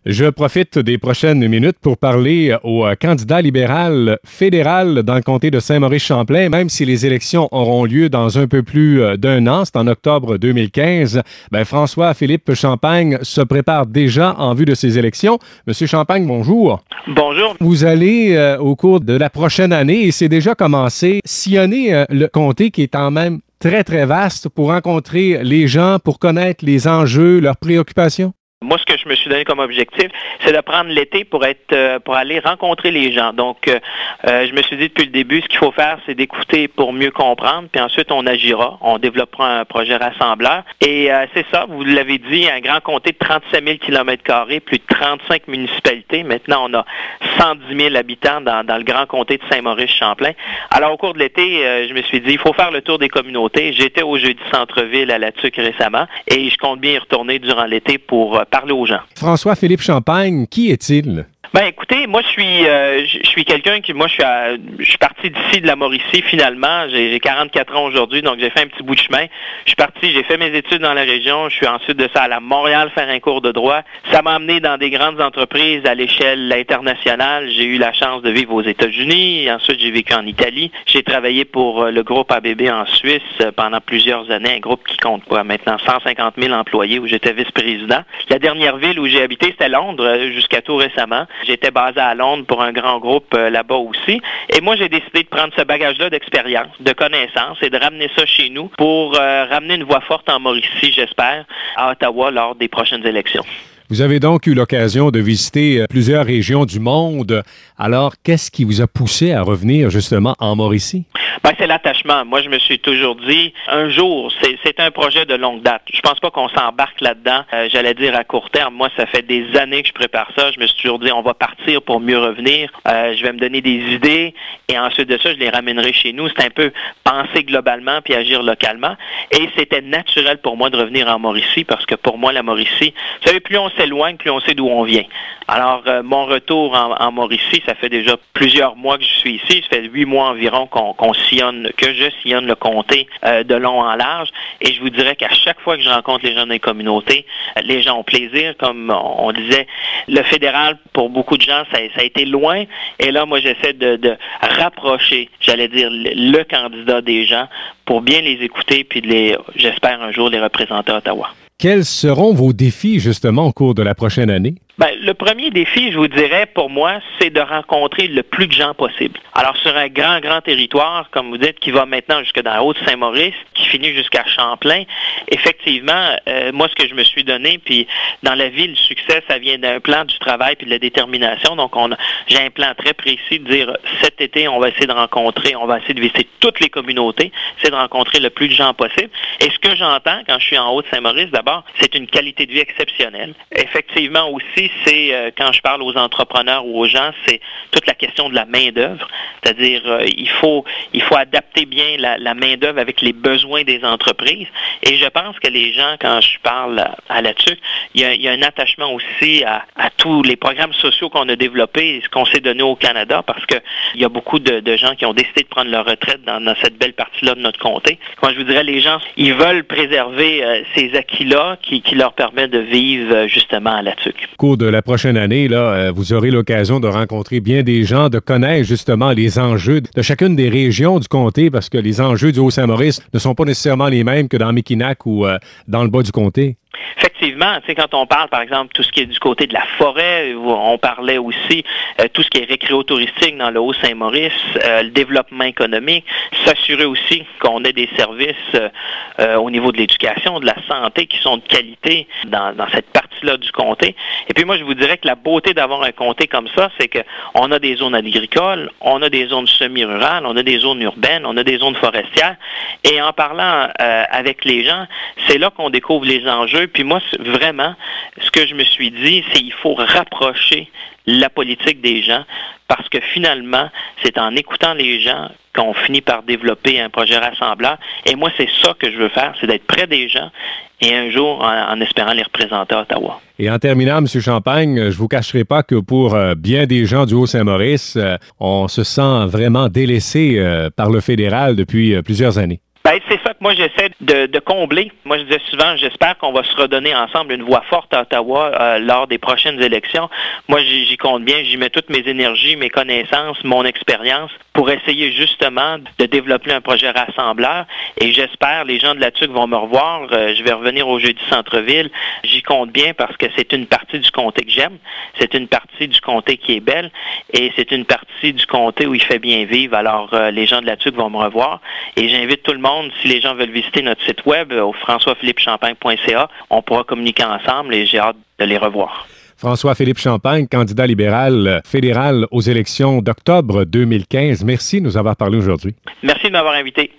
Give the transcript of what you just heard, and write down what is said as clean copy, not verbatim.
Je profite des prochaines minutes pour parler au candidat libéral fédéral dans le comté de Saint-Maurice-Champlain, même si les élections auront lieu dans un peu plus d'un an, c'est en octobre 2015. François-Philippe Champagne se prépare déjà en vue de ces élections. Monsieur Champagne, bonjour. Bonjour. Vous allez, au cours de la prochaine année, et c'est déjà commencé, sillonner le comté qui est quand même très, très vaste pour rencontrer les gens, pour connaître les enjeux, leurs préoccupations? Moi, ce que je me suis donné comme objectif, c'est de prendre l'été pour aller rencontrer les gens. Donc, je me suis dit depuis le début, ce qu'il faut faire, c'est d'écouter pour mieux comprendre, puis ensuite on agira, on développera un projet rassembleur. Et c'est ça, vous l'avez dit, un grand comté de 37 000 km², plus de 35 municipalités. Maintenant, on a 110 000 habitants dans le grand comté de Saint-Maurice-Champlain. Alors, au cours de l'été, je me suis dit, il faut faire le tour des communautés. J'étais au Jeudi Centre-Ville à La Tuque récemment, et je compte bien y retourner durant l'été pour parler aux gens. François-Philippe Champagne, qui est-il? Ben écoutez, moi je suis quelqu'un qui, je suis parti d'ici de la Mauricie finalement. J'ai 44 ans aujourd'hui, donc j'ai fait un petit bout de chemin. Je suis parti, j'ai fait mes études dans la région. Je suis ensuite de ça à Montréal faire un cours de droit. Ça m'a amené dans des grandes entreprises à l'échelle internationale. J'ai eu la chance de vivre aux États-Unis. Ensuite, j'ai vécu en Italie. J'ai travaillé pour le groupe ABB en Suisse pendant plusieurs années, un groupe qui compte maintenant 150 000 employés où j'étais vice-président. La dernière ville où j'ai habité, c'était Londres, jusqu'à tout récemment. J'étais basé à Londres pour un grand groupe là-bas aussi. Et moi, j'ai décidé de prendre ce bagage-là d'expérience, de connaissances et de ramener ça chez nous pour ramener une voix forte en Mauricie, j'espère, à Ottawa lors des prochaines élections. Vous avez donc eu l'occasion de visiter plusieurs régions du monde. Alors, qu'est-ce qui vous a poussé à revenir justement en Mauricie? C'est l'attachement. Moi, je me suis toujours dit, un jour, c'est un projet de longue date. Je pense pas qu'on s'embarque là-dedans, j'allais dire à court terme. Moi, ça fait des années que je prépare ça. Je me suis toujours dit, on va partir pour mieux revenir. Je vais me donner des idées et ensuite de ça, je les ramènerai chez nous. C'est un peu penser globalement puis agir localement. Et c'était naturel pour moi de revenir en Mauricie parce que pour moi, la Mauricie, vous savez, plus on s'éloigne, plus on sait d'où on vient. Alors, mon retour en Mauricie, ça fait déjà plusieurs mois que je suis ici. Ça fait 8 mois environ que je sillonne le comté de long en large. Et je vous dirais qu'à chaque fois que je rencontre les gens dans les communautés, les gens ont plaisir. Comme on disait, le fédéral, pour beaucoup de gens, ça a été loin. Et là, moi, j'essaie de rapprocher, j'allais dire, le candidat des gens pour bien les écouter puis j'espère un jour les représenter à Ottawa. Quels seront vos défis, justement, au cours de la prochaine année? Le premier défi, je vous dirais, pour moi, c'est de rencontrer le plus de gens possible. Alors, sur un grand, grand territoire, comme vous dites, qui va maintenant jusque dans la Haute-Saint-Maurice, qui finit jusqu'à Champlain, effectivement, moi, ce que je me suis donné, puis dans la vie, le succès, ça vient d'un plan du travail puis de la détermination. Donc, j'ai un plan très précis de dire, cet été, on va essayer de visiter toutes les communautés, essayer de rencontrer le plus de gens possible. Et ce que j'entends quand je suis en Haute-Saint-Maurice, d'abord, c'est une qualité de vie exceptionnelle. Effectivement aussi, c'est quand je parle aux entrepreneurs ou aux gens, c'est toute la question de la main-d'œuvre. C'est-à-dire, il faut adapter bien la main-d'œuvre avec les besoins des entreprises. Et je pense que les gens, quand je parle à la TUC, il y a un attachement aussi à tous les programmes sociaux qu'on a développés et ce qu'on s'est donné au Canada, parce que il y a beaucoup de gens qui ont décidé de prendre leur retraite dans cette belle partie-là de notre comté. Moi, je vous dirais, les gens, ils veulent préserver ces acquis-là qui leur permettent de vivre justement à la TUC. Au cours de la prochaine année, là, vous aurez l'occasion de rencontrer bien des gens, de connaître justement les enjeux de chacune des régions du comté, parce que les enjeux du Haut-Saint-Maurice ne sont pas nécessairement les mêmes que dans Mekinac ou dans le bas du comté. Effectivement, tu sais, quand on parle, par exemple, tout ce qui est du côté de la forêt, on parlait aussi tout ce qui est récréotouristique dans le Haut-Saint-Maurice, le développement économique, s'assurer aussi qu'on ait des services au niveau de l'éducation, de la santé qui sont de qualité dans cette partie-là du comté. Et puis moi, je vous dirais que la beauté d'avoir un comté comme ça, c'est qu'on a des zones agricoles, on a des zones semi-rurales, on a des zones urbaines, on a des zones forestières. Et en parlant avec les gens, c'est là qu'on découvre les enjeux. Puis moi, vraiment, ce que je me suis dit, c'est qu'il faut rapprocher la politique des gens parce que finalement, c'est en écoutant les gens qu'on finit par développer un projet rassembleur. Et moi, c'est ça que je veux faire, c'est d'être près des gens et un jour, en espérant les représenter à Ottawa. Et en terminant, M. Champagne, je ne vous cacherai pas que pour bien des gens du Haut-Saint-Maurice, on se sent vraiment délaissé par le fédéral depuis plusieurs années. Ben, c'est ça que moi j'essaie de combler. Moi je disais souvent, j'espère qu'on va se redonner ensemble une voix forte à Ottawa lors des prochaines élections. Moi j'y compte bien, j'y mets toutes mes énergies, mes connaissances, mon expérience pour essayer justement de développer un projet rassembleur. Et j'espère, les gens de la TUC vont me revoir. Je vais revenir au Jeudi Centre-Ville. J'y compte bien parce que c'est une partie du comté que j'aime. C'est une partie du comté qui est belle et c'est une partie du comté où il fait bien vivre. Alors les gens de la TUC vont me revoir et j'invite tout le monde, si les gens veulent visiter notre site web au françoisphilippechampagne.ca, on pourra communiquer ensemble et j'ai hâte de les revoir. François-Philippe Champagne, candidat libéral fédéral aux élections d'octobre 2015. Merci de nous avoir parlé aujourd'hui. Merci de m'avoir invité.